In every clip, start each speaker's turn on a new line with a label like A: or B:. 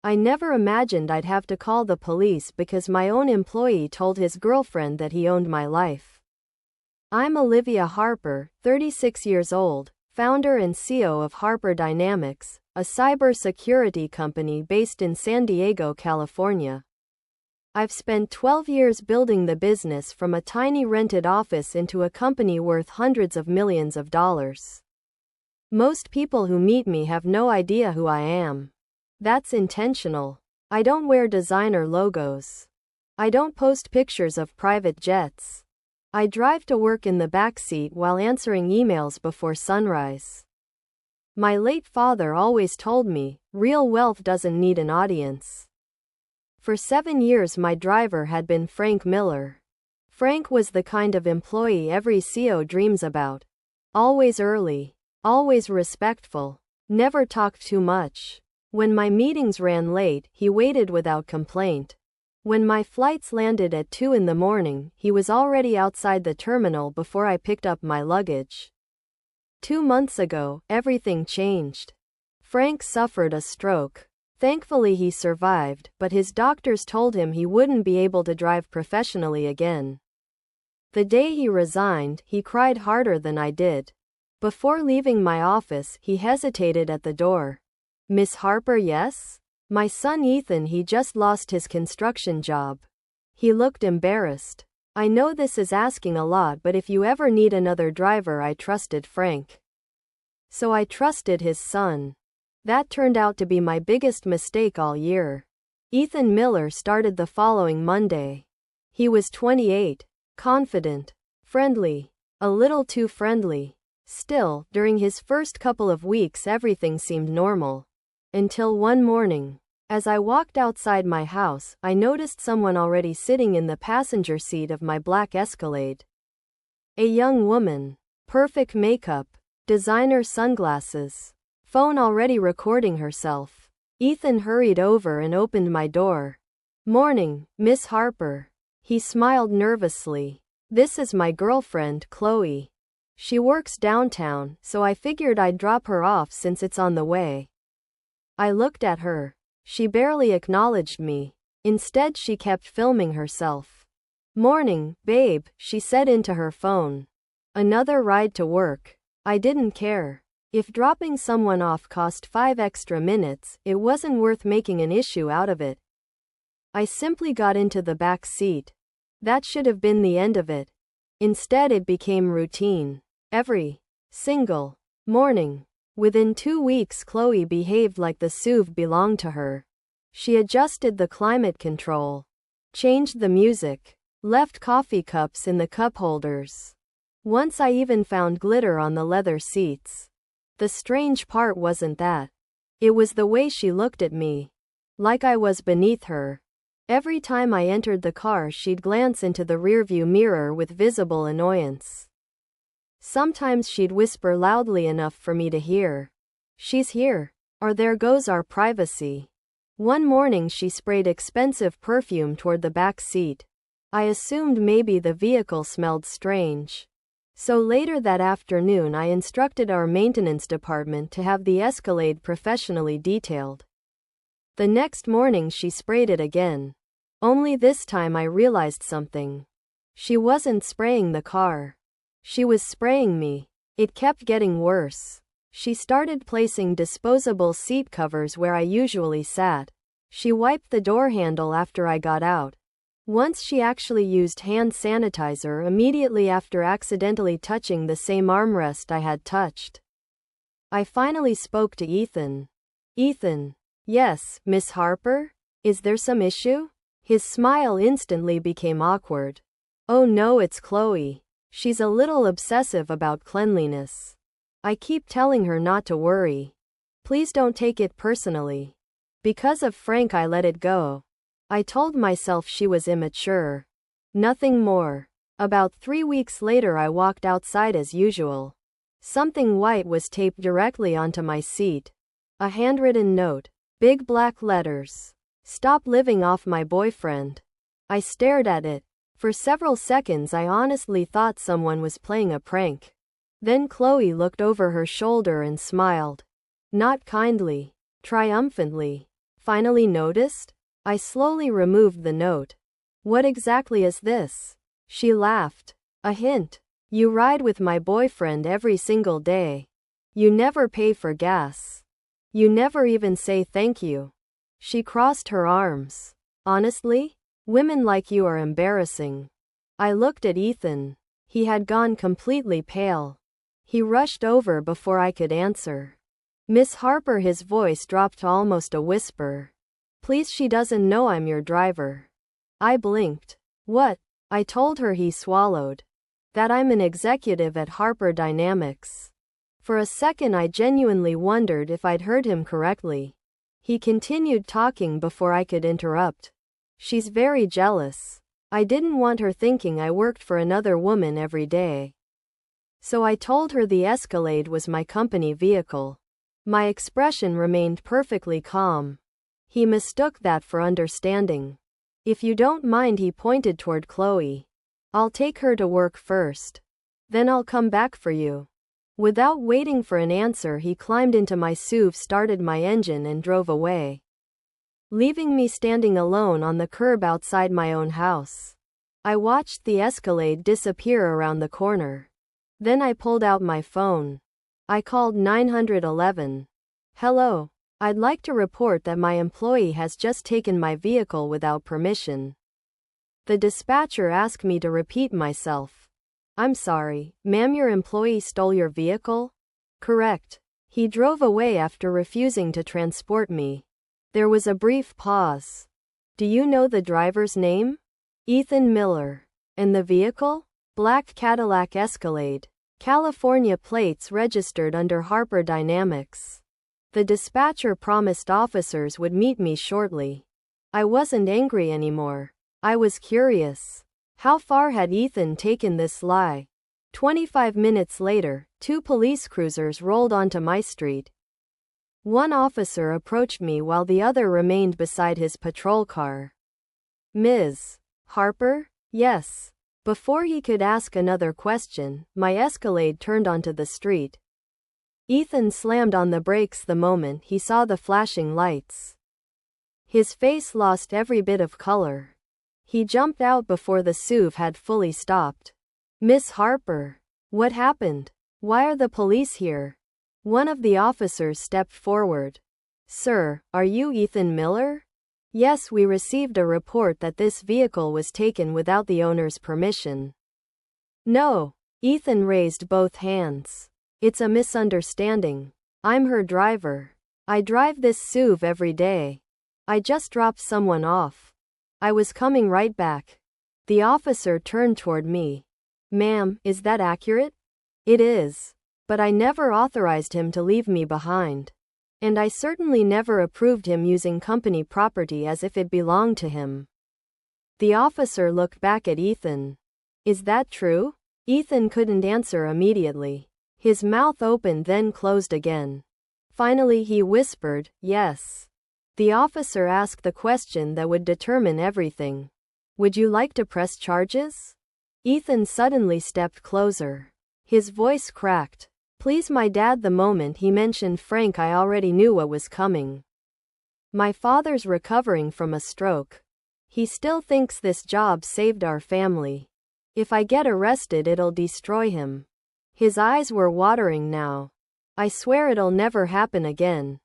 A: I never imagined I'd have to call the police because my own employee told his girlfriend that he owned my life. I'm Olivia Harper, 36 years old, founder and CEO of Harper Dynamics, a cybersecurity company based in San Diego, California. I've spent 12 years building the business from a tiny rented office into a company worth hundreds of millions of dollars. Most people who meet me have no idea who I am. That's intentional. I don't wear designer logos. I don't post pictures of private jets. I drive to work in the backseat while answering emails before sunrise. My late father always told me, real wealth doesn't need an audience. For 7 years my driver had been Frank Miller. Frank was the kind of employee every CEO dreams about. Always early. Always respectful. Never talked too much. When my meetings ran late, he waited without complaint. When my flights landed at 2 in the morning, he was already outside the terminal before I picked up my luggage. 2 months ago, everything changed. Frank suffered a stroke. Thankfully he survived, but his doctors told him he wouldn't be able to drive professionally again. The day he resigned, he cried harder than I did. Before leaving my office, he hesitated at the door. "Miss Harper, yes? My son Ethan, he just lost his construction job." He looked embarrassed. "I know this is asking a lot, but if you ever need another driver," I trusted Frank. So I trusted his son. That turned out to be my biggest mistake all year. Ethan Miller started the following Monday. He was 28, confident, friendly, a little too friendly. Still, during his first couple of weeks everything seemed normal. Until one morning. As I walked outside my house, I noticed someone already sitting in the passenger seat of my black Escalade. A young woman. Perfect makeup. Designer sunglasses. Phone already recording herself. Ethan hurried over and opened my door. "Morning, Miss Harper." He smiled nervously. "This is my girlfriend, Chloe. She works downtown, so I figured I'd drop her off since it's on the way." I looked at her. She barely acknowledged me. Instead, she kept filming herself. "Morning, babe," she said into her phone. "Another ride to work." I didn't care. If dropping someone off cost 5 extra minutes, it wasn't worth making an issue out of it. I simply got into the back seat. That should have been the end of it. Instead, it became routine. Every single morning. Within 2 weeks, Chloe behaved like the SUV belonged to her. She adjusted the climate control, changed the music, left coffee cups in the cup holders. Once I even found glitter on the leather seats. The strange part wasn't that. It was the way she looked at me. Like I was beneath her. Every time I entered the car, she'd glance into the rearview mirror with visible annoyance. Sometimes she'd whisper loudly enough for me to hear. "She's here." Or "There goes our privacy." One morning she sprayed expensive perfume toward the back seat. I assumed maybe the vehicle smelled strange. So later that afternoon I instructed our maintenance department to have the Escalade professionally detailed. The next morning she sprayed it again. Only this time I realized something. She wasn't spraying the car. She was spraying me. It kept getting worse. She started placing disposable seat covers where I usually sat. She wiped the door handle after I got out. Once she actually used hand sanitizer immediately after accidentally touching the same armrest I had touched. I finally spoke to Ethan. "Ethan." "Yes, Miss Harper? Is there some issue?" His smile instantly became awkward. "Oh no, it's Chloe. She's a little obsessive about cleanliness. I keep telling her not to worry. Please don't take it personally." Because of Frank, I let it go. I told myself she was immature. Nothing more. About 3 weeks later, I walked outside as usual. Something white was taped directly onto my seat. A handwritten note. Big black letters. "Stop living off my boyfriend." I stared at it. For several seconds I honestly thought someone was playing a prank. Then Chloe looked over her shoulder and smiled. Not kindly. Triumphantly. finally noticed? I slowly removed the note. What exactly is this? She laughed. A hint. You ride with my boyfriend every single day. You never pay for gas. You never even say thank you. She crossed her arms. Honestly? Women like you are embarrassing. I looked at Ethan. He had gone completely pale. He rushed over before I could answer. Miss Harper, his voice dropped to almost a whisper. Please, she doesn't know I'm your driver. I blinked. What? I told her. He swallowed. That I'm an executive at Harper Dynamics. For a second I genuinely wondered if I'd heard him correctly. He continued talking before I could interrupt. She's very jealous. I didn't want her thinking I worked for another woman every day. So I told her the Escalade was my company vehicle. My expression remained perfectly calm. He mistook that for understanding. If you don't mind, he pointed toward Chloe. I'll take her to work first. Then I'll come back for you. Without waiting for an answer, he climbed into my SUV, started my engine, and drove away, leaving me standing alone on the curb outside my own house. I watched the Escalade disappear around the corner. Then I pulled out my phone. I called 911. Hello. I'd like to report that my employee has just taken my vehicle without permission. The dispatcher asked me to repeat myself. I'm sorry, ma'am, your employee stole your vehicle? Correct. He drove away after refusing to transport me. There was a brief pause. Do you know the driver's name? Ethan Miller. And the vehicle? Black Cadillac Escalade. California plates, registered under Harper Dynamics. The dispatcher promised officers would meet me shortly. I wasn't angry anymore. I was curious. How far had Ethan taken this lie? 25 minutes later, 2 police cruisers rolled onto my street. One officer approached me while the other remained beside his patrol car. Ms. Harper? Yes. Before he could ask another question, my Escalade turned onto the street. Ethan slammed on the brakes the moment he saw the flashing lights. His face lost every bit of color. He jumped out before the SUV had fully stopped. Miss Harper, what happened? Why are the police here? One of the officers stepped forward. Sir, are you Ethan Miller? Yes, we received a report that this vehicle was taken without the owner's permission. No. Ethan raised both hands. It's a misunderstanding. I'm her driver. I drive this SUV every day. I just dropped someone off. I was coming right back. The officer turned toward me. Ma'am, is that accurate? It is. But I never authorized him to leave me behind. And I certainly never approved him using company property as if it belonged to him. The officer looked back at Ethan. Is that true? Ethan couldn't answer immediately. His mouth opened then closed again. Finally he whispered, yes. The officer asked the question that would determine everything. Would you like to press charges? Ethan suddenly stepped closer. His voice cracked. Please, my dad. The moment he mentioned Frank, I already knew what was coming. My father's recovering from a stroke. He still thinks this job saved our family. If I get arrested, it'll destroy him. His eyes were watering now. I swear it'll never happen again.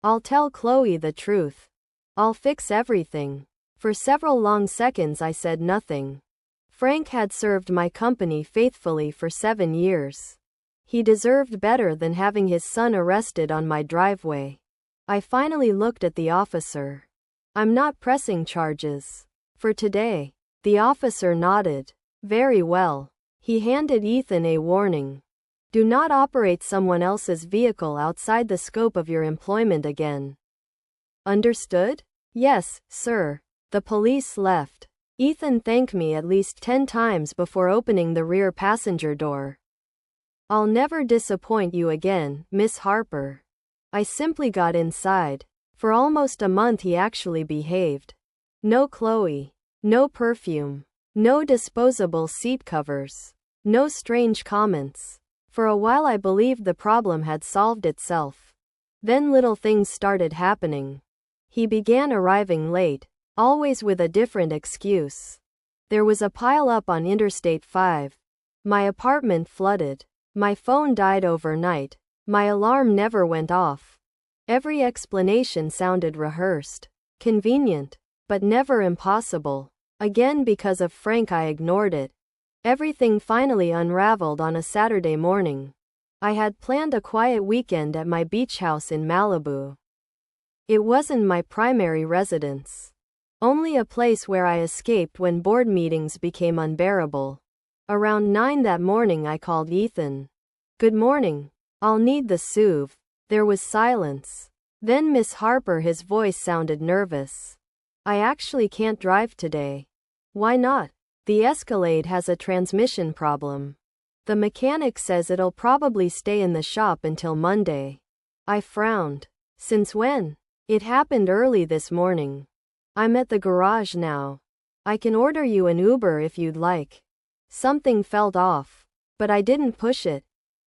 A: I'll tell Chloe the truth. I'll fix everything. For several long seconds I said nothing. Frank had served my company faithfully for 7 years. He deserved better than having his son arrested on my driveway. I finally looked at the officer. I'm not pressing charges. For today. The officer nodded. Very well. He handed Ethan a warning. Do not operate someone else's vehicle outside the scope of your employment again. Understood? Yes, sir. The police left. Ethan thanked me at least 10 times before opening the rear passenger door. I'll never disappoint you again, Miss Harper. I simply got inside. For almost a month he actually behaved. No Chloe. No perfume. No disposable seat covers. No strange comments. For a while I believed the problem had solved itself. Then little things started happening. He began arriving late, always with a different excuse. There was a pile-up on Interstate 5. My apartment flooded. My phone died overnight. My alarm never went off. Every explanation sounded rehearsed. Convenient. But never impossible. Again, because of Frank, I ignored it. Everything finally unraveled on a Saturday morning. I had planned a quiet weekend at my beach house in Malibu. It wasn't my primary residence. Only a place where I escaped when board meetings became unbearable. Around 9 that morning I called Ethan. "Good morning. I'll need the SUV." There was silence. Then Miss Harper, his voice sounded nervous. "I actually can't drive today." "Why not?" "The Escalade has a transmission problem. The mechanic says it'll probably stay in the shop until Monday." I frowned. "Since when?" "It happened early this morning." "I'm at the garage now. I can order you an Uber if you'd like." Something felt off. But I didn't push it.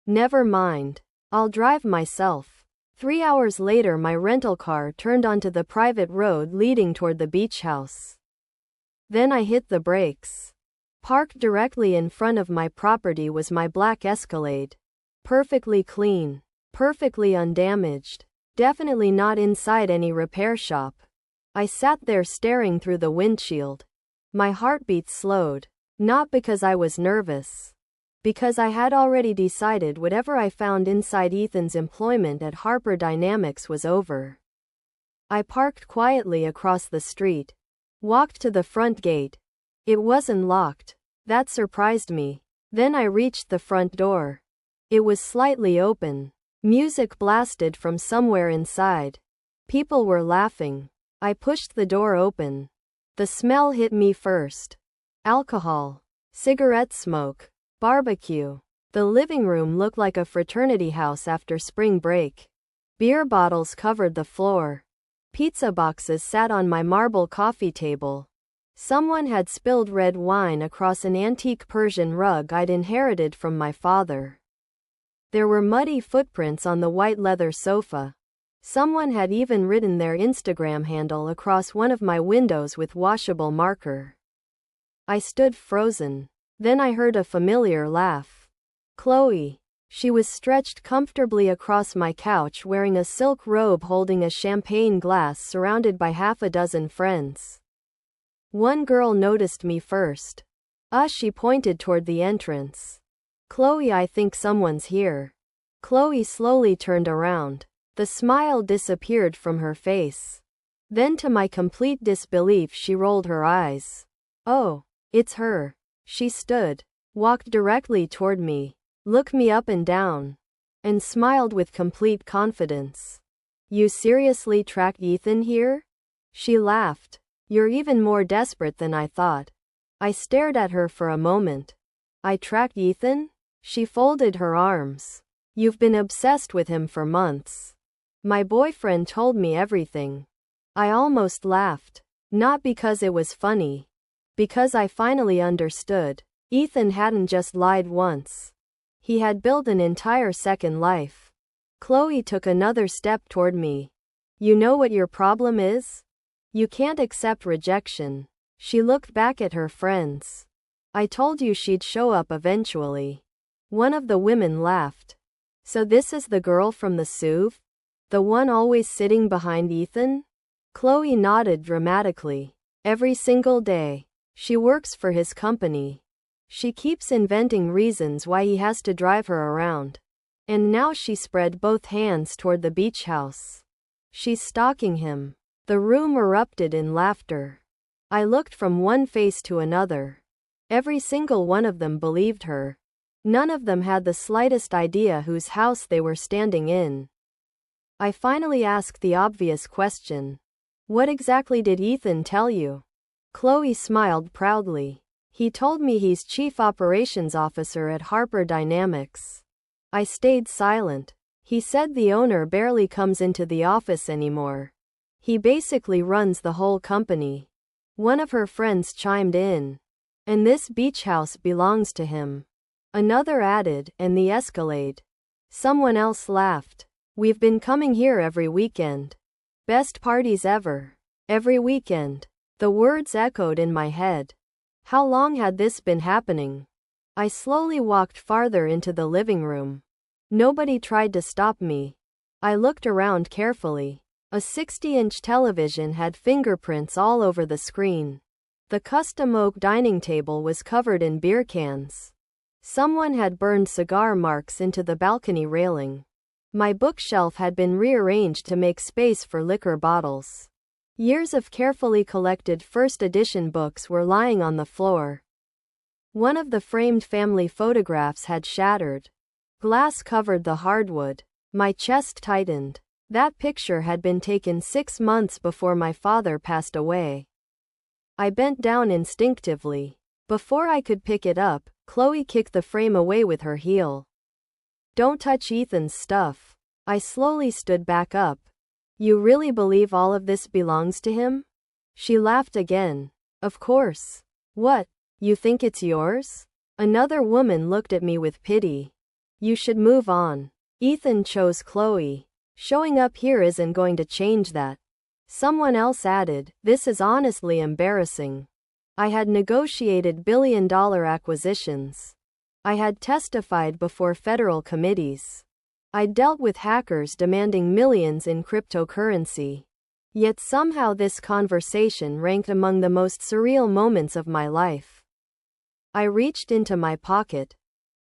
A: "Never mind. I'll drive myself." 3 hours later, my rental car turned onto the private road leading toward the beach house. Then I hit the brakes. Parked directly in front of my property was my black Escalade. Perfectly clean. Perfectly undamaged. Definitely not inside any repair shop. I sat there staring through the windshield. My heartbeat slowed. Not because I was nervous. Because I had already decided whatever I found inside Ethan's employment at Harper Dynamics was over. I parked quietly across the street. Walked to the front gate. It wasn't locked. That surprised me. Then I reached the front door. It was slightly open. Music blasted from somewhere inside. People were laughing. I pushed the door open. The smell hit me first. Alcohol. Cigarette smoke. Barbecue. The living room looked like a fraternity house after spring break. Beer bottles covered the floor. Pizza boxes sat on my marble coffee table. Someone had spilled red wine across an antique Persian rug I'd inherited from my father. There were muddy footprints on the white leather sofa. Someone had even written their Instagram handle across one of my windows with washable marker. I stood frozen. Then I heard a familiar laugh. Chloe. She was stretched comfortably across my couch wearing a silk robe holding a champagne glass surrounded by half a dozen friends. One girl noticed me first. She pointed toward the entrance. "Chloe, I think someone's here." Chloe slowly turned around. The smile disappeared from her face. Then to my complete disbelief she rolled her eyes. "Oh, it's her." She stood, walked directly toward me, looked me up and down, and smiled with complete confidence. "You seriously tracked Ethan here?" She laughed. "You're even more desperate than I thought." I stared at her for a moment. "I tracked Ethan?" She folded her arms. "You've been obsessed with him for months. My boyfriend told me everything." I almost laughed. Not because it was funny. Because I finally understood. Ethan hadn't just lied once. He had built an entire second life. Chloe took another step toward me. "You know what your problem is? You can't accept rejection." She looked back at her friends. "I told you she'd show up eventually." One of the women laughed. "So this is the girl from the SUV? The one always sitting behind Ethan?" Chloe nodded dramatically. "Every single day. She works for his company. She keeps inventing reasons why he has to drive her around. And now," she spread both hands toward the beach house, "she's stalking him." The room erupted in laughter. I looked from one face to another. Every single one of them believed her. None of them had the slightest idea whose house they were standing in. I finally asked the obvious question. "What exactly did Ethan tell you?" Chloe smiled proudly. "He told me he's Chief Operations Officer at Harper Dynamics." I stayed silent. "He said the owner barely comes into the office anymore. He basically runs the whole company." One of her friends chimed in. "And this beach house belongs to him." Another added, "And the Escalade." Someone else laughed. "We've been coming here every weekend." Best parties ever. Every weekend. The words echoed in my head. How long had this been happening? I slowly walked farther into the living room. Nobody tried to stop me. I looked around carefully. A 60-inch television had fingerprints all over the screen. The custom oak dining table was covered in beer cans. Someone had burned cigar marks into the balcony railing. My bookshelf had been rearranged to make space for liquor bottles. Years of carefully collected first edition books were lying on the floor. One of the framed family photographs had shattered. Glass covered the hardwood. My chest tightened. That picture had been taken 6 months before my father passed away. I bent down instinctively. Before I could pick it up, Chloe kicked the frame away with her heel. Don't touch Ethan's stuff. I slowly stood back up. You really believe all of this belongs to him? She laughed again. Of course. What? You think it's yours? Another woman looked at me with pity. You should move on. Ethan chose Chloe. Showing up here isn't going to change that. Someone else added, this is honestly embarrassing. I had negotiated billion-dollar acquisitions. I had testified before federal committees. I dealt with hackers demanding millions in cryptocurrency. Yet somehow this conversation ranked among the most surreal moments of my life. I reached into my pocket,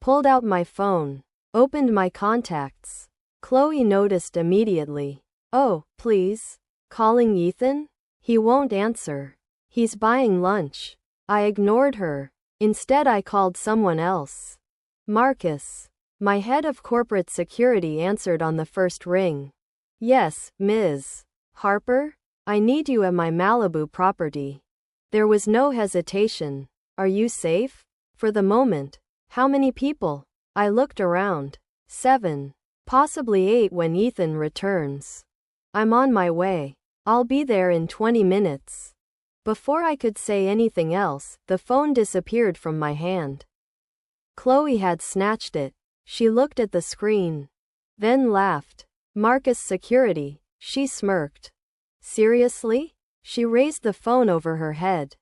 A: pulled out my phone, opened my contacts. Chloe noticed immediately. Oh, please. Calling Ethan? He won't answer. He's buying lunch. I ignored her. Instead, I called someone else. Marcus. My head of corporate security answered on the first ring. Yes, Ms. Harper? I need you at my Malibu property. There was no hesitation. Are you safe? For the moment. How many people? I looked around. 7. Possibly 8 when Ethan returns. I'm on my way. I'll be there in 20 minutes. Before I could say anything else, the phone disappeared from my hand. Chloe had snatched it. She looked at the screen. Then laughed. Marcus Security, she smirked. Seriously? She raised the phone over her head.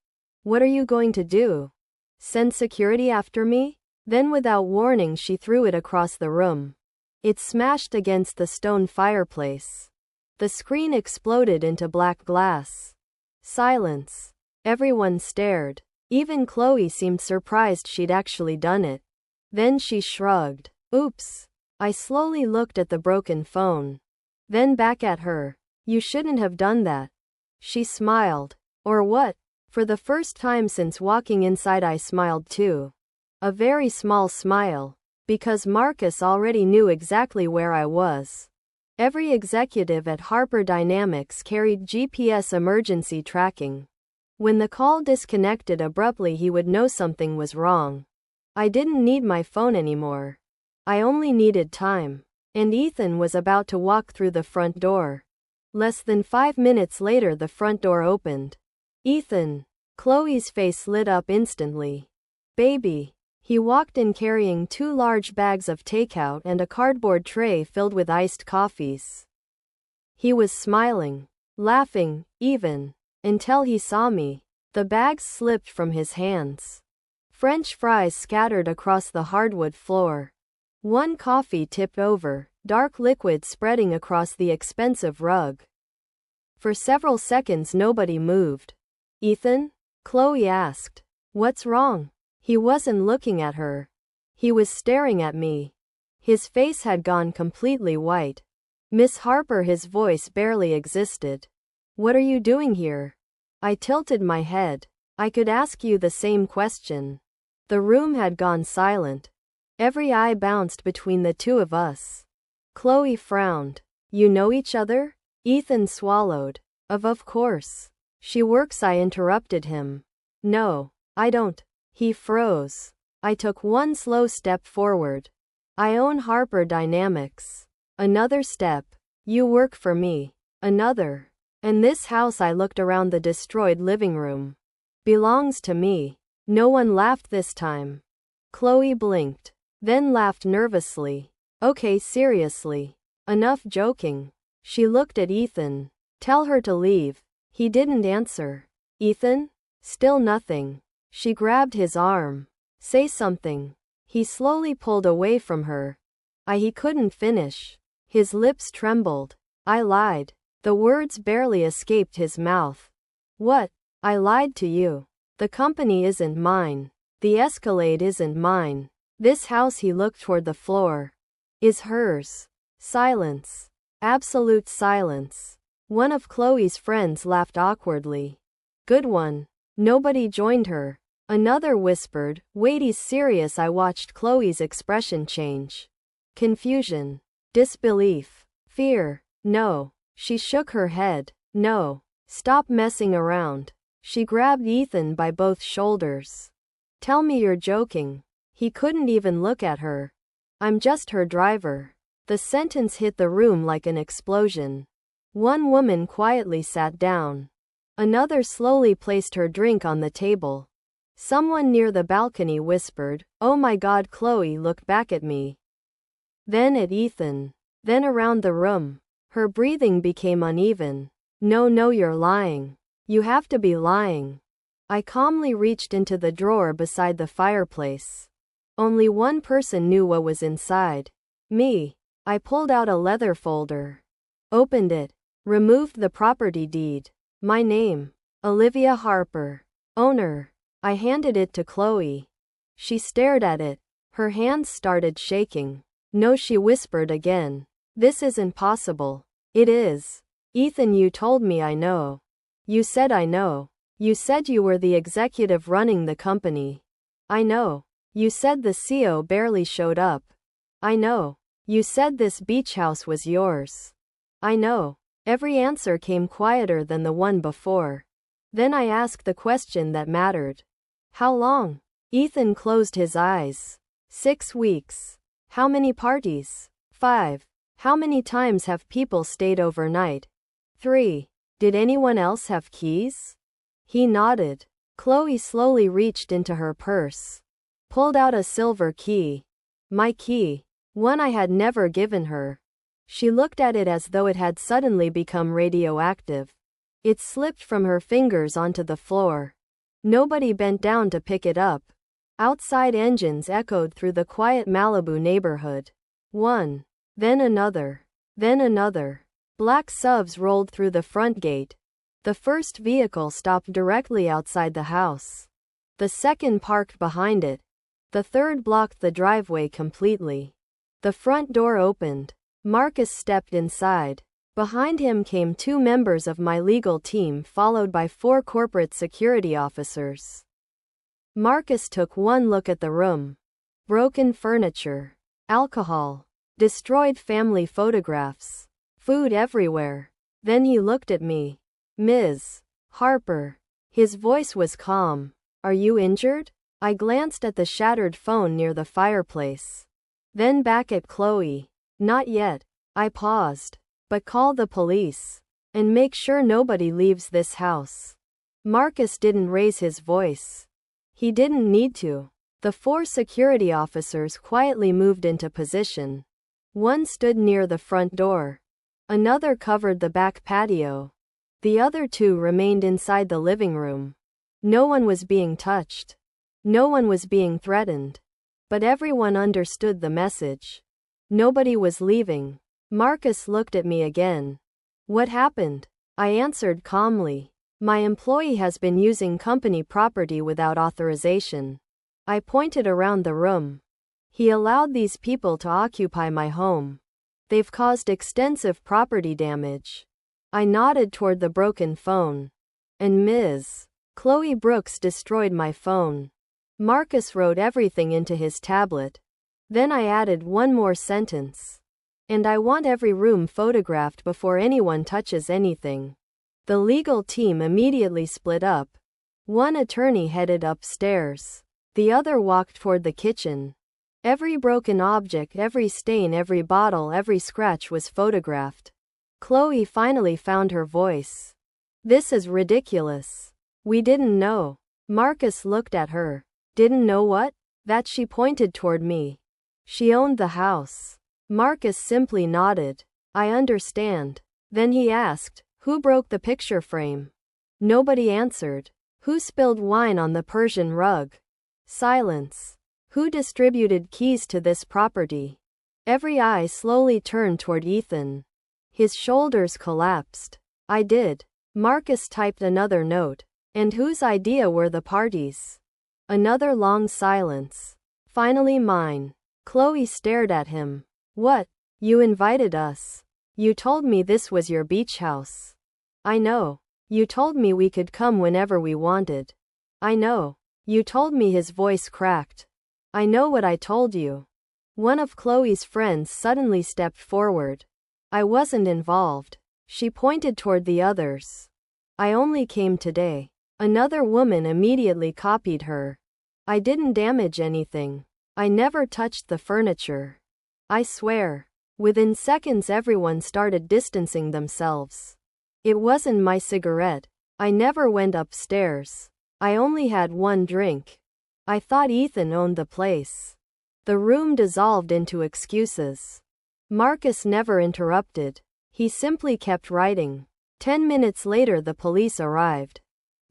A: What are you going to do? Send security after me? Then without warning she threw it across the room. It smashed against the stone fireplace. The screen exploded into black glass. Silence. Everyone stared. Even Chloe seemed surprised she'd actually done it. Then she shrugged. Oops. I slowly looked at the broken phone. Then back at her. You shouldn't have done that. She smiled. Or what? For the first time since walking inside I smiled too. A very small smile. Because Marcus already knew exactly where I was. Every executive at Harper Dynamics carried GPS emergency tracking. When the call disconnected abruptly, he would know something was wrong. I didn't need my phone anymore. I only needed time. And Ethan was about to walk through the front door. Less than 5 minutes later, the front door opened. Ethan. Chloe's face lit up instantly. Baby. He walked in carrying 2 large bags of takeout and a cardboard tray filled with iced coffees. He was smiling, laughing, even, until he saw me. The bags slipped from his hands. French fries scattered across the hardwood floor. One coffee tipped over, dark liquid spreading across the expensive rug. For several seconds nobody moved. Ethan? Chloe asked. What's wrong? He wasn't looking at her. He was staring at me. His face had gone completely white. Miss Harper, his voice barely existed. What are you doing here? I tilted my head. I could ask you the same question. The room had gone silent. Every eye bounced between the two of us. Chloe frowned. You know each other? Ethan swallowed. Of course. She works, I interrupted him. No, I don't. He froze. I took one slow step forward. I own Harper Dynamics. Another step. You work for me. Another. And this house, I looked around the destroyed living room, belongs to me. No one laughed this time. Chloe blinked, then laughed nervously. Okay, seriously. Enough joking. She looked at Ethan. Tell her to leave. He didn't answer. Ethan? Still nothing. She grabbed his arm. Say something. He slowly pulled away from her. He couldn't finish. His lips trembled. I lied. The words barely escaped his mouth. What? I lied to you. The company isn't mine. The Escalade isn't mine. This house, he looked toward the floor, is hers. Silence. Absolute silence. One of Chloe's friends laughed awkwardly. Good one. Nobody joined her. Another whispered, wait, he's serious. I watched Chloe's expression change. Confusion. Disbelief. Fear. No. She shook her head. No. Stop messing around. She grabbed Ethan by both shoulders. Tell me you're joking. He couldn't even look at her. I'm just her driver. The sentence hit the room like an explosion. One woman quietly sat down. Another slowly placed her drink on the table. Someone near the balcony whispered, "Oh my God." Chloe looked back at me. Then at Ethan. Then around the room. Her breathing became uneven. No, you're lying. You have to be lying. I calmly reached into the drawer beside the fireplace. Only one person knew what was inside. Me. I pulled out a leather folder. Opened it. Removed the property deed. My name. Olivia Harper. Owner. I handed it to Chloe. She stared at it. Her hands started shaking. No, she whispered again. This isn't possible. It is. Ethan, you told me. I know. You said I know. You said you were the executive running the company. I know. You said the CEO barely showed up. I know. You said this beach house was yours. I know. Every answer came quieter than the one before. Then I asked the question that mattered. How long? Ethan closed his eyes. 6 weeks. How many parties? 5. How many times have people stayed overnight? 3. Did anyone else have keys? He nodded. Chloe slowly reached into her purse. Pulled out a silver key. My key. One I had never given her. She looked at it as though it had suddenly become radioactive. It slipped from her fingers onto the floor. Nobody bent down to pick it up. Outside engines echoed through the quiet Malibu neighborhood. One. Then another. Then another. Black SUVs rolled through the front gate. The first vehicle stopped directly outside the house. The second parked behind it. The third blocked the driveway completely. The front door opened. Marcus stepped inside. Behind him came 2 members of my legal team, followed by 4 corporate security officers. Marcus took one look at the room. Broken furniture. Alcohol. Destroyed family photographs. Food everywhere. Then he looked at me. Ms. Harper. His voice was calm. Are you injured? I glanced at the shattered phone near the fireplace. Then back at Chloe. Not yet. I paused. But call the police. And make sure nobody leaves this house. Marcus didn't raise his voice. He didn't need to. The 4 security officers quietly moved into position. One stood near the front door. Another covered the back patio. The other 2 remained inside the living room. No one was being touched. No one was being threatened. But everyone understood the message. Nobody was leaving. Marcus looked at me again. What happened? I answered calmly. My employee has been using company property without authorization. I pointed around the room. He allowed these people to occupy my home. They've caused extensive property damage. I nodded toward the broken phone. And Ms. Chloe Brooks destroyed my phone. Marcus wrote everything into his tablet. Then I added one more sentence. And I want every room photographed before anyone touches anything. The legal team immediately split up. One attorney headed upstairs. The other walked toward the kitchen. Every broken object, every stain, every bottle, every scratch was photographed. Chloe finally found her voice. This is ridiculous. We didn't know. Marcus looked at her. Didn't know what? That she pointed toward me. She owned the house. Marcus simply nodded. I understand. Then he asked, Who broke the picture frame? Nobody answered. Who spilled wine on the Persian rug? Silence. Who distributed keys to this property? Every eye slowly turned toward Ethan. His shoulders collapsed. I did. Marcus typed another note. And whose idea were the parties? Another long silence. Finally mine. Chloe stared at him. What? You invited us. You told me this was your beach house. I know. You told me we could come whenever we wanted. I know. You told me. His voice cracked. I know what I told you. One of Chloe's friends suddenly stepped forward. I wasn't involved. She pointed toward the others. I only came today. Another woman immediately copied her. I didn't damage anything. I never touched the furniture. I swear. Within seconds everyone started distancing themselves. It wasn't my cigarette. I never went upstairs. I only had one drink. I thought Ethan owned the place. The room dissolved into excuses. Marcus never interrupted. He simply kept writing. 10 minutes later the police arrived.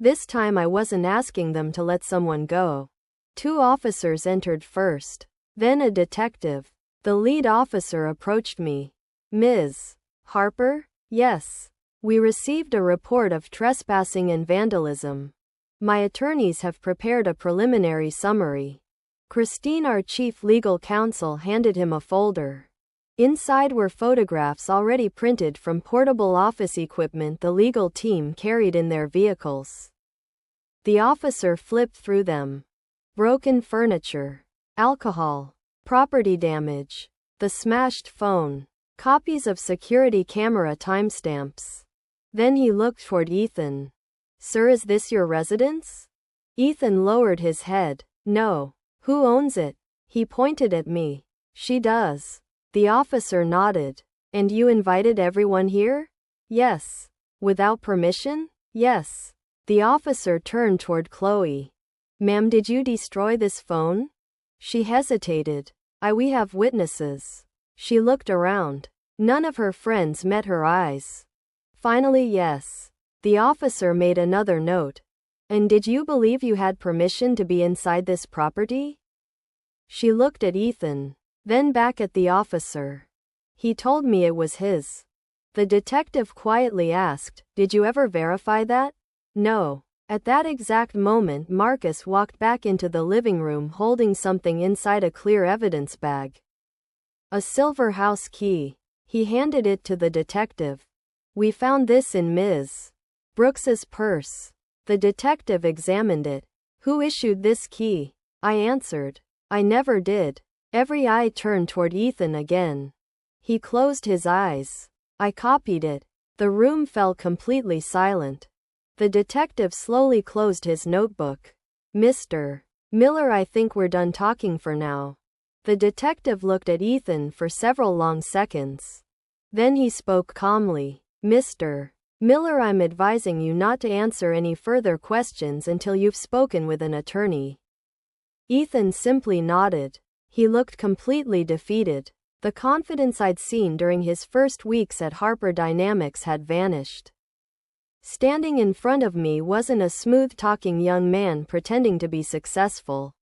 A: This time I wasn't asking them to let someone go. 2 officers entered first. Then a detective. The lead officer approached me. Ms. Harper? Yes. We received a report of trespassing and vandalism. My attorneys have prepared a preliminary summary. Christine, our chief legal counsel, handed him a folder. Inside were photographs already printed from portable office equipment the legal team carried in their vehicles. The officer flipped through them. Broken furniture. Alcohol. Property damage. The smashed phone. Copies of security camera timestamps. Then he looked toward Ethan. Sir, is this your residence? Ethan lowered his head. No. Who owns it? He pointed at me. She does. The officer nodded. And you invited everyone here? Yes. Without permission? Yes. The officer turned toward Chloe. Ma'am, did you destroy this phone? She hesitated. We have witnesses. She looked around. None of her friends met her eyes. Finally, yes. The officer made another note. And did you believe you had permission to be inside this property? She looked at Ethan, then back at the officer. He told me it was his. The detective quietly asked, did you ever verify that? No. At that exact moment Marcus walked back into the living room holding something inside a clear evidence bag. A silver house key. He handed it to the detective. We found this in Ms. Brooks's purse. The detective examined it. Who issued this key? I answered. I never did. Every eye turned toward Ethan again. He closed his eyes. I copied it. The room fell completely silent. The detective slowly closed his notebook. Mr. Miller, I think we're done talking for now. The detective looked at Ethan for several long seconds. Then he spoke calmly. Mr. Miller, I'm advising you not to answer any further questions until you've spoken with an attorney. Ethan simply nodded. He looked completely defeated. The confidence I'd seen during his first weeks at Harper Dynamics had vanished. Standing in front of me wasn't a smooth-talking young man pretending to be successful.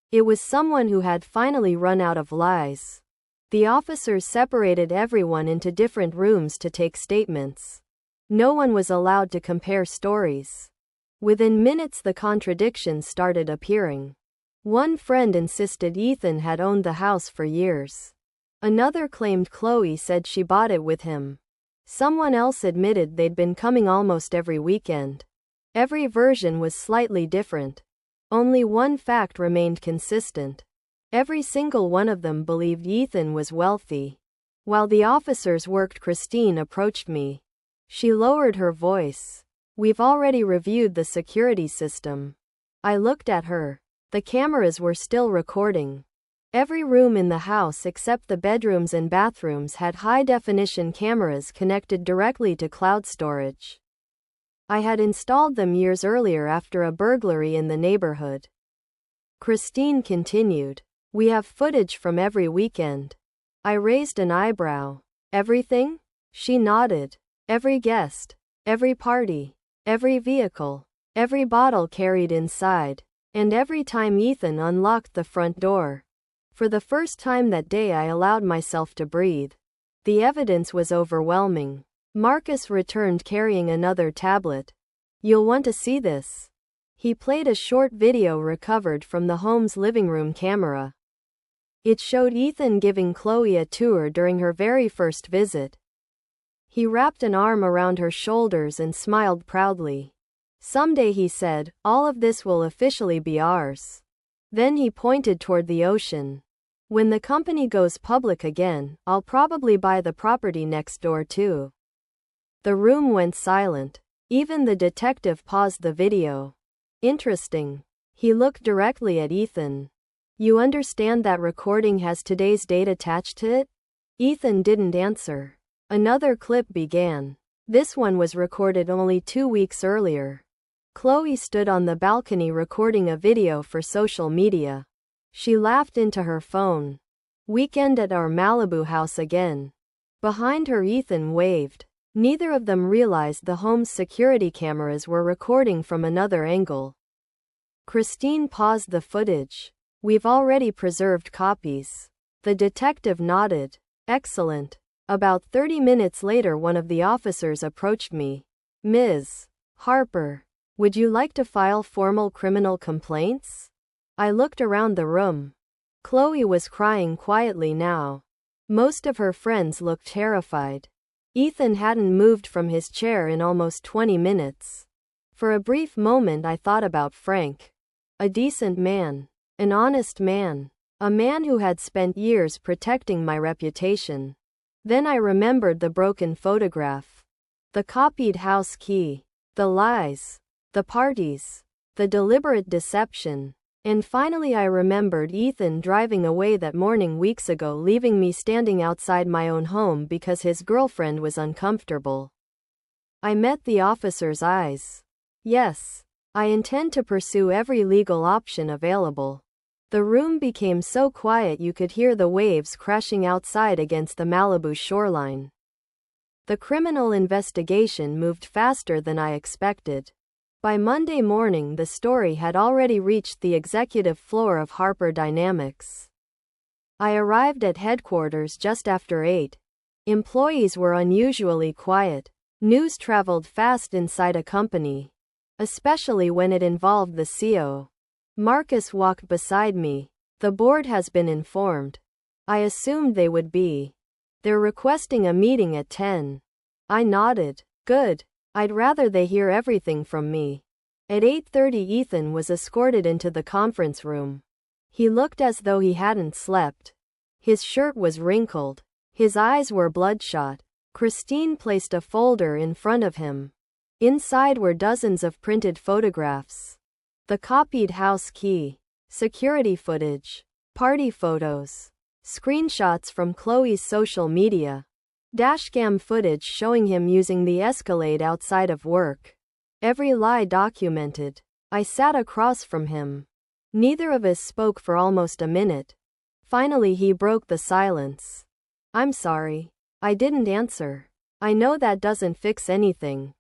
A: It was someone who had finally run out of lies. The officers separated everyone into different rooms to take statements. No one was allowed to compare stories. Within minutes the contradictions started appearing. One friend insisted Ethan had owned the house for years. Another claimed Chloe said she bought it with him. Someone else admitted they'd been coming almost every weekend. Every version was slightly different. Only one fact remained consistent. Every single one of them believed Ethan was wealthy. While the officers worked, Christine approached me. She lowered her voice. We've already reviewed the security system. I looked at her. The cameras were still recording. Every room in the house except the bedrooms and bathrooms had high-definition cameras connected directly to cloud storage. I had installed them years earlier after a burglary in the neighborhood. Christine continued. We have footage from every weekend. I raised an eyebrow. Everything? She nodded. Every guest, every party, every vehicle, every bottle carried inside, and every time Ethan unlocked the front door. For the first time that day I allowed myself to breathe. The evidence was overwhelming. Marcus returned carrying another tablet. You'll want to see this. He played a short video recovered from the home's living room camera. It showed Ethan giving Chloe a tour during her very first visit. He wrapped an arm around her shoulders and smiled proudly. Someday, he said, all of this will officially be ours. Then he pointed toward the ocean. When the company goes public again, I'll probably buy the property next door too. The room went silent. Even the detective paused the video. Interesting. He looked directly at Ethan. You understand that recording has today's date attached to it? Ethan didn't answer. Another clip began. This one was recorded only 2 weeks earlier. Chloe stood on the balcony recording a video for social media. She laughed into her phone. Weekend at our Malibu house again. Behind her, Ethan waved. Neither of them realized the home's security cameras were recording from another angle. Christine paused the footage. We've already preserved copies. The detective nodded. Excellent. About 30 minutes later, one of the officers approached me. Ms. Harper, would you like to file formal criminal complaints? I looked around the room. Chloe was crying quietly now. Most of her friends looked terrified. Ethan hadn't moved from his chair in almost 20 minutes. For a brief moment I thought about Frank. A decent man. An honest man. A man who had spent years protecting my reputation. Then I remembered the broken photograph. The copied house key. The lies. The parties. The deliberate deception. And finally I remembered Ethan driving away that morning weeks ago, leaving me standing outside my own home because his girlfriend was uncomfortable. I met the officer's eyes. Yes, I intend to pursue every legal option available. The room became so quiet you could hear the waves crashing outside against the Malibu shoreline. The criminal investigation moved faster than I expected. By Monday morning, the story had already reached the executive floor of Harper Dynamics. I arrived at headquarters just after 8. Employees were unusually quiet. News traveled fast inside a company, especially when it involved the CEO. Marcus walked beside me. The board has been informed. I assumed they would be. They're requesting a meeting at 10. I nodded. Good. I'd rather they hear everything from me. At 8:30 Ethan was escorted into the conference room. He looked as though he hadn't slept. His shirt was wrinkled. His eyes were bloodshot. Christine placed a folder in front of him. Inside were dozens of printed photographs. The copied house key. Security footage. Party photos. Screenshots from Chloe's social media. Dashcam footage showing him using the Escalade outside of work. Every lie documented. I sat across from him. Neither of us spoke for almost a minute. Finally he broke the silence. I'm sorry. I didn't answer. I know that doesn't fix anything.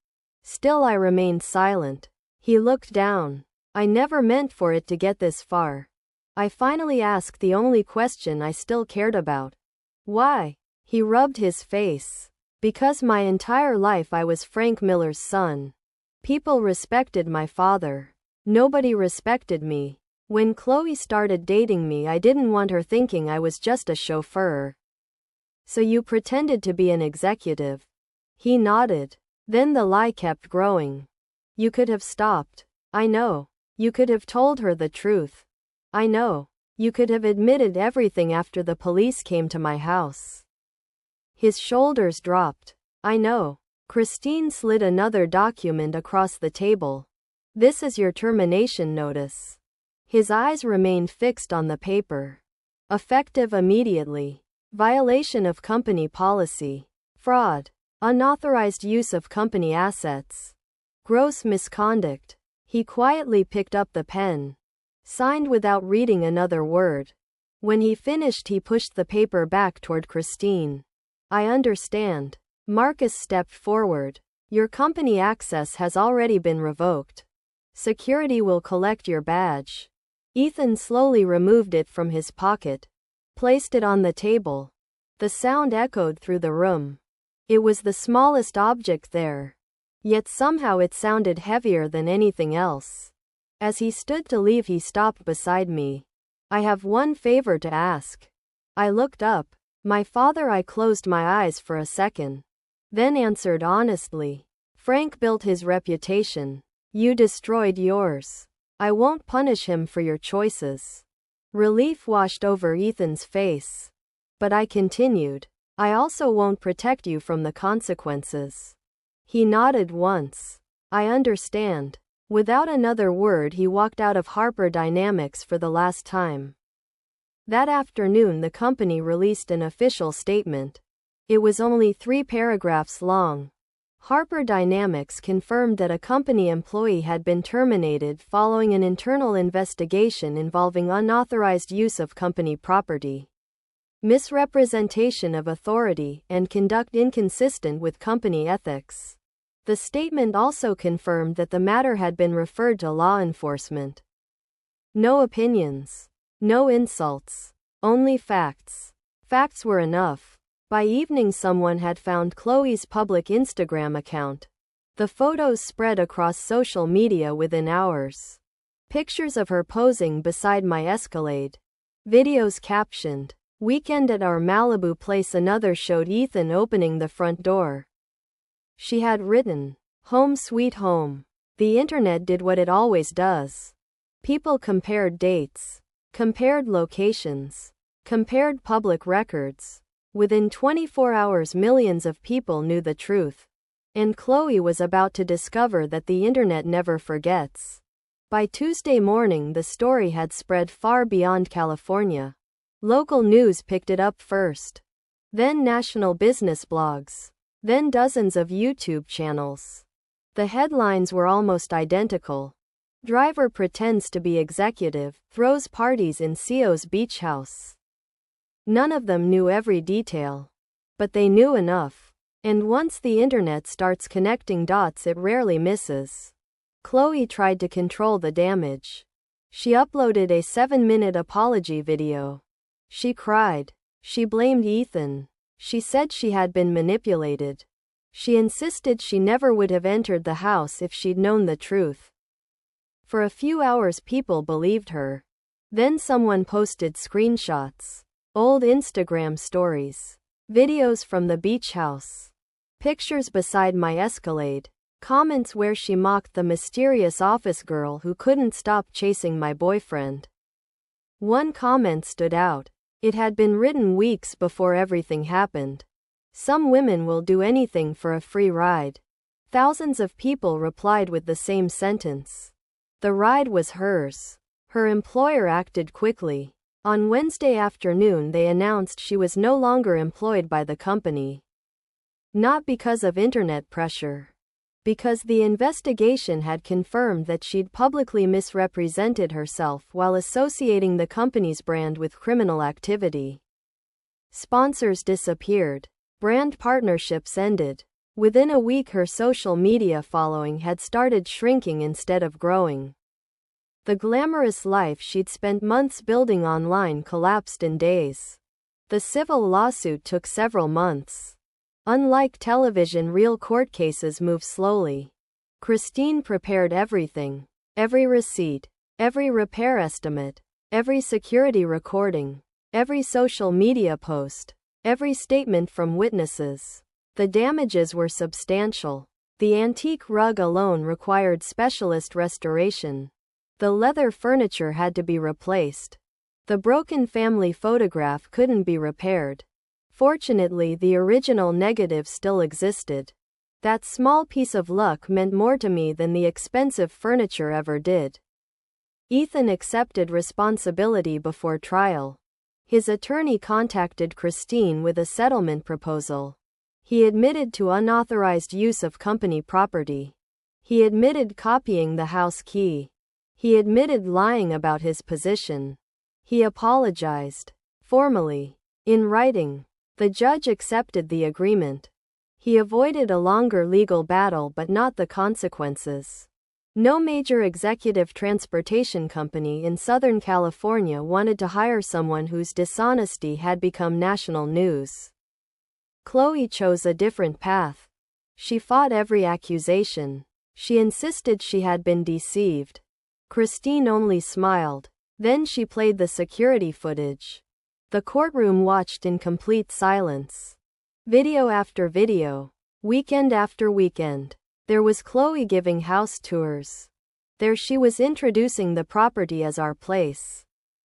A: Still I remained silent. He looked down. I never meant for it to get this far. I finally asked the only question I still cared about. Why? He rubbed his face. Because my entire life I was Frank Miller's son. People respected my father. Nobody respected me. When Chloe started dating me, I didn't want her thinking I was just a chauffeur. So you pretended to be an executive? He nodded. Then the lie kept growing. You could have stopped. I know. You could have told her the truth. I know. You could have admitted everything after the police came to my house. His shoulders dropped. I know. Christine slid another document across the table. This is your termination notice. His eyes remained fixed on the paper. Effective immediately. Violation of company policy. Fraud. Unauthorized use of company assets. Gross misconduct. He quietly picked up the pen. Signed without reading another word. When he finished, he pushed the paper back toward Christine. I understand. Marcus stepped forward. Your company access has already been revoked. Security will collect your badge. Ethan slowly removed it from his pocket, placed it on the table. The sound echoed through the room. It was the smallest object there. Yet somehow it sounded heavier than anything else. As he stood to leave, he stopped beside me. I have one favor to ask. I looked up. My father. I closed my eyes for a second, then answered honestly. Frank built his reputation. You destroyed yours. I won't punish him for your choices. Relief washed over Ethan's face. But I continued. I also won't protect you from the consequences. He nodded once. I understand. Without another word, he walked out of Harper Dynamics for the last time. That afternoon, the company released an official statement. It was only 3 paragraphs long. Harper Dynamics confirmed that a company employee had been terminated following an internal investigation involving unauthorized use of company property, misrepresentation of authority, and conduct inconsistent with company ethics. The statement also confirmed that the matter had been referred to law enforcement. No opinions. No insults. Only facts. Facts were enough. By evening, someone had found Chloe's public Instagram account. The photos spread across social media within hours. Pictures of her posing beside my Escalade. Videos captioned, "Weekend at our Malibu place." Another showed Ethan opening the front door. She had written, "Home sweet home." The internet did what it always does. People compared dates, compared locations, compared public records. Within 24 hours, millions of people knew the truth. And Chloe was about to discover that the internet never forgets. By Tuesday morning, the story had spread far beyond California. Local news picked it up first. Then national business blogs. Then dozens of YouTube channels. The headlines were almost identical. Driver pretends to be executive, throws parties in CEO's beach house. None of them knew every detail. But they knew enough. And once the internet starts connecting dots, it rarely misses. Chloe tried to control the damage. She uploaded a 7-minute apology video. She cried. She blamed Ethan. She said she had been manipulated. She insisted she never would have entered the house if she'd known the truth. For a few hours, people believed her. Then someone posted screenshots, old Instagram stories, videos from the beach house, pictures beside my Escalade, comments where she mocked the mysterious office girl who couldn't stop chasing my boyfriend. One comment stood out. It had been written weeks before everything happened. Some women will do anything for a free ride. Thousands of people replied with the same sentence. The ride was hers. Her employer acted quickly. On Wednesday afternoon, they announced she was no longer employed by the company. Not because of internet pressure. Because the investigation had confirmed that she'd publicly misrepresented herself while associating the company's brand with criminal activity. Sponsors disappeared. Brand partnerships ended. Within a week, her social media following had started shrinking instead of growing. The glamorous life she'd spent months building online collapsed in days. The civil lawsuit took several months. Unlike television, real court cases move slowly. Christine prepared everything. Every receipt, every repair estimate, every security recording, every social media post, every statement from witnesses. The damages were substantial. The antique rug alone required specialist restoration. The leather furniture had to be replaced. The broken family photograph couldn't be repaired. Fortunately, the original negative still existed. That small piece of luck meant more to me than the expensive furniture ever did. Ethan accepted responsibility before trial. His attorney contacted Christine with a settlement proposal. He admitted to unauthorized use of company property. He admitted copying the house key. He admitted lying about his position. He apologized. Formally. In writing. The judge accepted the agreement. He avoided a longer legal battle but not the consequences. No major executive transportation company in Southern California wanted to hire someone whose dishonesty had become national news. Chloe chose a different path. She fought every accusation. She insisted she had been deceived. Christine only smiled. Then she played the security footage. The courtroom watched in complete silence. Video after video. Weekend after weekend. There was Chloe giving house tours. There she was introducing the property as our place.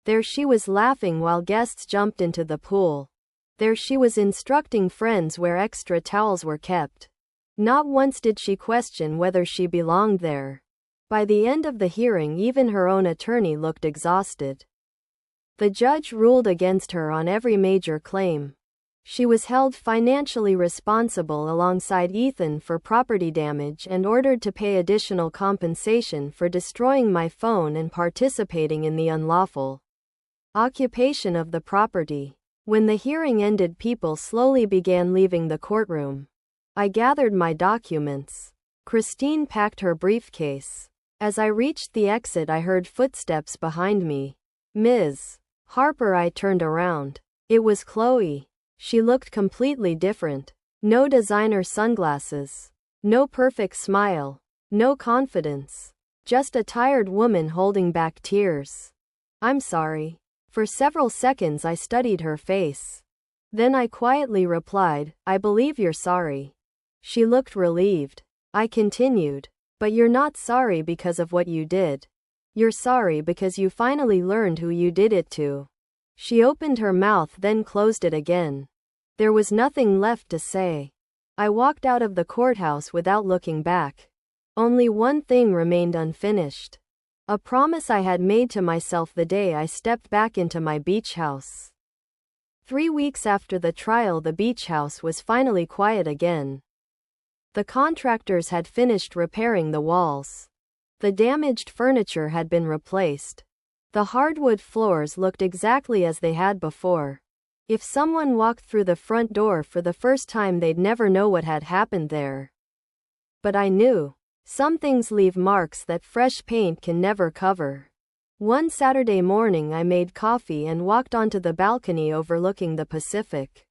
A: There she was laughing while guests jumped into the pool. There she was instructing friends where extra towels were kept. Not once did she question whether she belonged there. By the end of the hearing, even her own attorney looked exhausted. The judge ruled against her on every major claim. She was held financially responsible alongside Ethan for property damage and ordered to pay additional compensation for destroying my phone and participating in the unlawful occupation of the property. When the hearing ended, people slowly began leaving the courtroom. I gathered my documents. Christine packed her briefcase. As I reached the exit, I heard footsteps behind me. Ms. Harper. I turned around. It was Chloe. She looked completely different. No designer sunglasses. No perfect smile. No confidence. Just a tired woman holding back tears. I'm sorry. For several seconds I studied her face. Then I quietly replied, I believe you're sorry. She looked relieved. I continued, but you're not sorry because of what you did. You're sorry because you finally learned who you did it to. She opened her mouth then closed it again. There was nothing left to say. I walked out of the courthouse without looking back. Only one thing remained unfinished. A promise I had made to myself the day I stepped back into my beach house. 3 weeks after the trial, the beach house was finally quiet again. The contractors had finished repairing the walls. The damaged furniture had been replaced. The hardwood floors looked exactly as they had before. If someone walked through the front door for the first time, they'd never know what had happened there. But I knew. Some things leave marks that fresh paint can never cover. One Saturday morning I made coffee and walked onto the balcony overlooking the Pacific.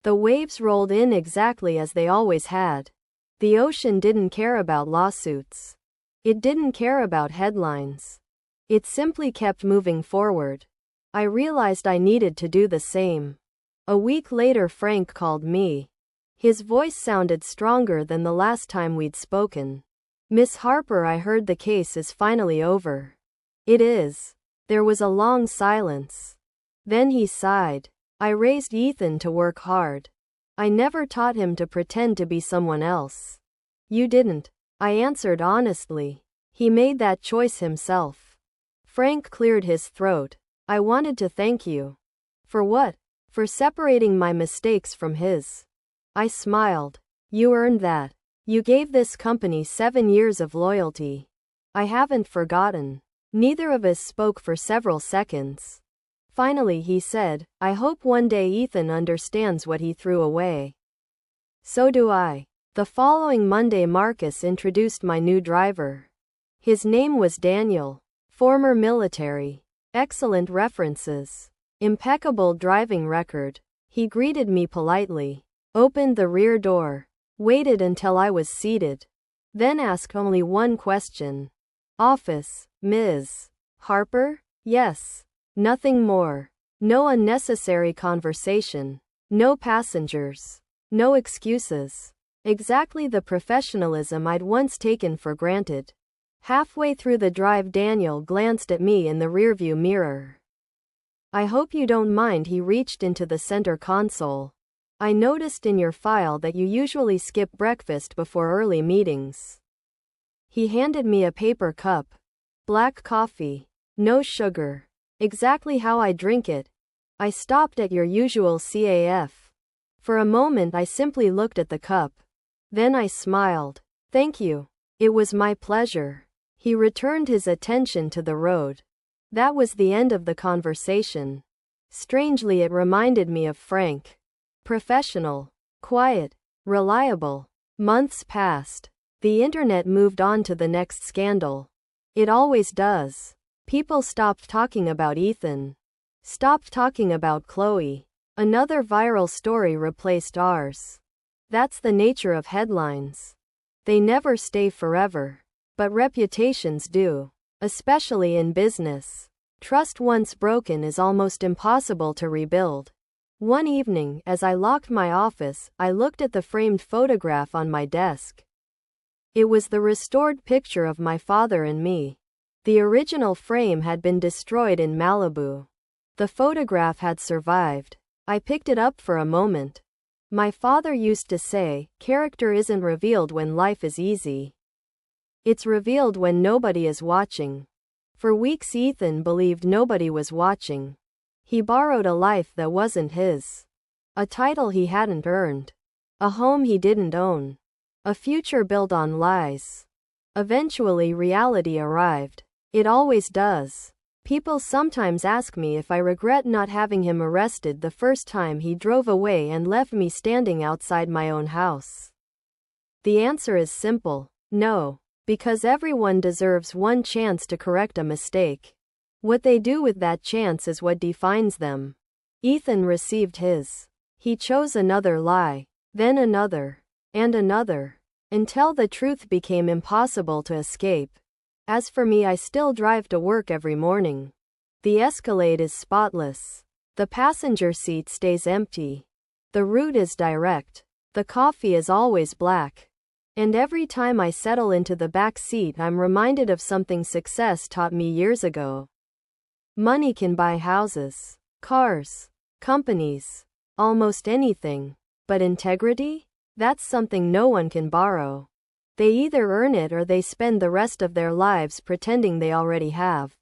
A: The waves rolled in exactly as they always had. The ocean didn't care about lawsuits. It didn't care about headlines. It simply kept moving forward. I realized I needed to do the same. A week later, Frank called me. His voice sounded stronger than the last time we'd spoken. Miss Harper, I heard the case is finally over. It is. There was a long silence. Then he sighed. I raised Ethan to work hard. I never taught him to pretend to be someone else. You didn't. I answered honestly. He made that choice himself. Frank cleared his throat. I wanted to thank you. For what? For separating my mistakes from his. I smiled. You earned that. You gave this company 7 years of loyalty. I haven't forgotten. Neither of us spoke for several seconds. Finally he said, I hope one day Ethan understands what he threw away. So do I. The following Monday, Marcus introduced my new driver. His name was Daniel. Former military. Excellent references. Impeccable driving record. He greeted me politely. Opened the rear door. Waited until I was seated. Then asked only one question. Office, Ms. Harper? Yes. Nothing more. No unnecessary conversation. No passengers. No excuses. Exactly the professionalism I'd once taken for granted. Halfway through the drive, Daniel glanced at me in the rearview mirror. I hope you don't mind. He reached into the center console. I noticed in your file that you usually skip breakfast before early meetings. He handed me a paper cup. Black coffee. No sugar. Exactly how I drink it. I stopped at your usual CAF. For a moment I simply looked at the cup. Then I smiled. Thank you. It was my pleasure. He returned his attention to the road. That was the end of the conversation. Strangely, it reminded me of Frank. Professional. Quiet. reliable. Months passed. The internet moved on to the next scandal. It always does. People stopped talking about Ethan. Stopped talking about Chloe. Another viral story replaced ours. That's the nature of headlines. They never stay forever. But reputations do. Especially in business. Trust once broken is almost impossible to rebuild. One evening, as I locked my office, I looked at the framed photograph on my desk. It was the restored picture of my father and me. The original frame had been destroyed in Malibu. The photograph had survived. I picked it up for a moment. My father used to say, "Character isn't revealed when life is easy. It's revealed when nobody is watching." For weeks Ethan believed nobody was watching. He borrowed a life that wasn't his. A title he hadn't earned. A home he didn't own. A future built on lies. Eventually reality arrived. It always does. People sometimes ask me if I regret not having him arrested the first time he drove away and left me standing outside my own house. The answer is simple: no. Because everyone deserves one chance to correct a mistake. What they do with that chance is what defines them. Ethan received his. He chose another lie, then another, and another, until the truth became impossible to escape. As for me, I still drive to work every morning. The Escalade is spotless. The passenger seat stays empty. The route is direct. The coffee is always black. And every time I settle into the back seat, I'm reminded of something success taught me years ago. Money can buy houses, cars, companies, almost anything. But integrity? That's something no one can borrow. They either earn it or they spend the rest of their lives pretending they already have.